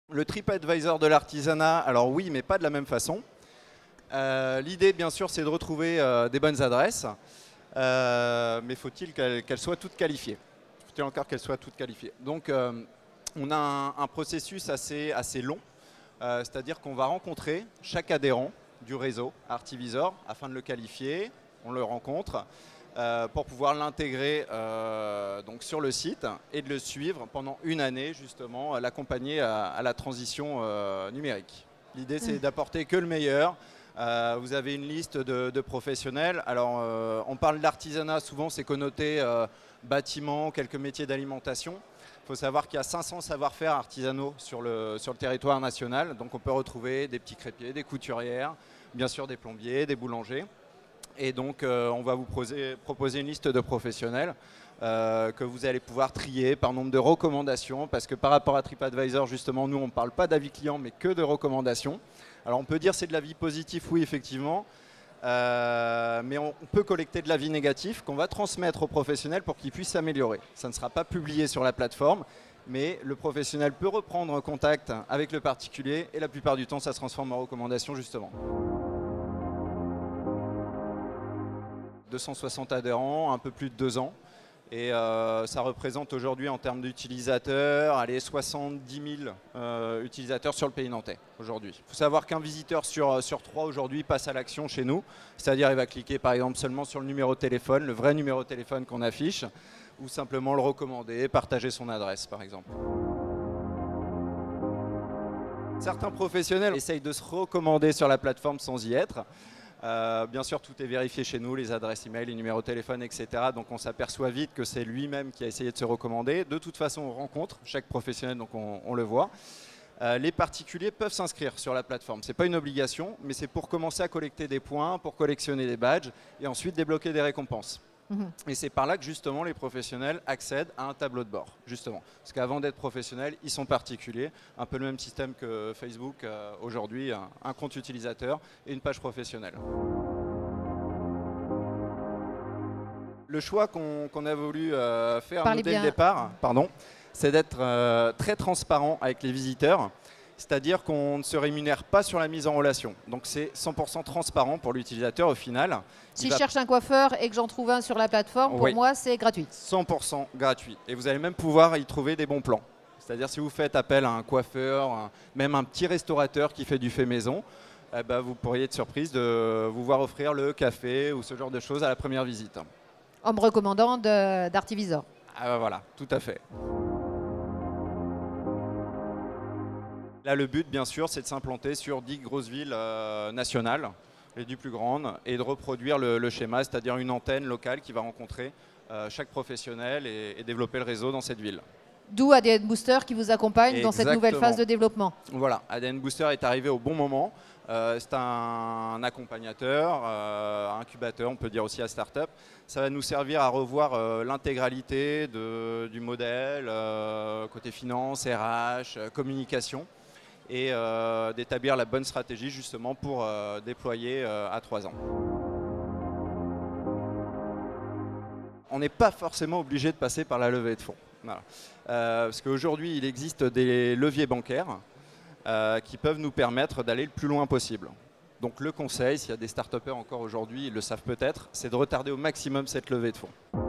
Le TripAdvisor de l'artisanat, alors oui, mais pas de la même façon. L'idée, bien sûr, c'est de retrouver des bonnes adresses, mais faut-il qu'elles soient toutes qualifiées? Faut-il encore qu'elles soient toutes qualifiées? Donc, on a un processus assez long, c'est-à-dire qu'on va rencontrer chaque adhérent du réseau Artivisor afin de le qualifier. On le rencontre pour pouvoir l'intégrer donc sur le site et de le suivre pendant une année, justement, l'accompagner à la transition numérique. L'idée, c'est d'apporter que le meilleur. Vous avez une liste de professionnels. Alors, on parle d'artisanat, souvent c'est connoté bâtiment, quelques métiers d'alimentation. Il faut savoir qu'il y a 500 savoir-faire artisanaux sur le territoire national. Donc on peut retrouver des petits crépiers, des couturières, bien sûr des plombiers, des boulangers. Et donc on va vous proposer une liste de professionnels que vous allez pouvoir trier par nombre de recommandations. Parce que par rapport à TripAdvisor, justement, nous on ne parle pas d'avis client mais que de recommandations. Alors on peut dire c'est de l'avis positif, oui effectivement. Mais on peut collecter de l'avis négatif qu'on va transmettre aux professionnels pour qu'ils puissent s'améliorer. Ça ne sera pas publié sur la plateforme, mais le professionnel peut reprendre contact avec le particulier et la plupart du temps, ça se transforme en recommandation justement. 260 adhérents, un peu plus de 2 ans. Et ça représente aujourd'hui en termes d'utilisateurs, 70 000 utilisateurs sur le pays nantais aujourd'hui. Il faut savoir qu'un visiteur sur 3 aujourd'hui passe à l'action chez nous, c'est-à-dire il va cliquer par exemple seulement sur le numéro de téléphone, le vrai numéro de téléphone qu'on affiche, ou simplement le recommander, partager son adresse par exemple. Certains professionnels essayent de se recommander sur la plateforme sans y être. Bien sûr, tout est vérifié chez nous, les adresses email, les numéros de téléphone, etc. Donc on s'aperçoit vite que c'est lui-même qui a essayé de se recommander. De toute façon, on rencontre chaque professionnel, donc on le voit. Les particuliers peuvent s'inscrire sur la plateforme. Ce n'est pas une obligation, mais c'est pour commencer à collecter des points, pour collectionner des badges et ensuite débloquer des récompenses. Et c'est par là que justement les professionnels accèdent à un tableau de bord, justement. Parce qu'avant d'être professionnels, ils sont particuliers. Un peu le même système que Facebook aujourd'hui, un compte utilisateur et une page professionnelle. Le choix qu'on a voulu faire dès le départ, c'est d'être très transparent avec les visiteurs. C'est-à-dire qu'on ne se rémunère pas sur la mise en relation. Donc c'est 100% transparent pour l'utilisateur au final. Si je cherche un coiffeur et que j'en trouve un sur la plateforme, pour moi c'est gratuit. 100% gratuit. Et vous allez même pouvoir y trouver des bons plans. C'est-à-dire si vous faites appel à un coiffeur, même un petit restaurateur qui fait du fait maison, eh ben, vous pourriez être surprise de vous voir offrir le café ou ce genre de choses à la première visite. En me recommandant d'Artivisor. Ah ben voilà, tout à fait. Là, le but, bien sûr, c'est de s'implanter sur 10 grosses villes nationales, les 10 plus grandes, et de reproduire le schéma, c'est-à-dire une antenne locale qui va rencontrer chaque professionnel et développer le réseau dans cette ville. D'où ADN Booster qui vous accompagne dans cette nouvelle phase de développement. Voilà, ADN Booster est arrivé au bon moment. C'est un accompagnateur, incubateur, on peut dire aussi à start-up. Ça va nous servir à revoir l'intégralité du modèle, côté finance, RH, communication, et d'établir la bonne stratégie justement pour déployer à 3 ans. On n'est pas forcément obligé de passer par la levée de fonds. Voilà. Parce qu'aujourd'hui, il existe des leviers bancaires qui peuvent nous permettre d'aller le plus loin possible. Donc le conseil, s'il y a des start-upers encore aujourd'hui, ils le savent peut-être, c'est de retarder au maximum cette levée de fonds.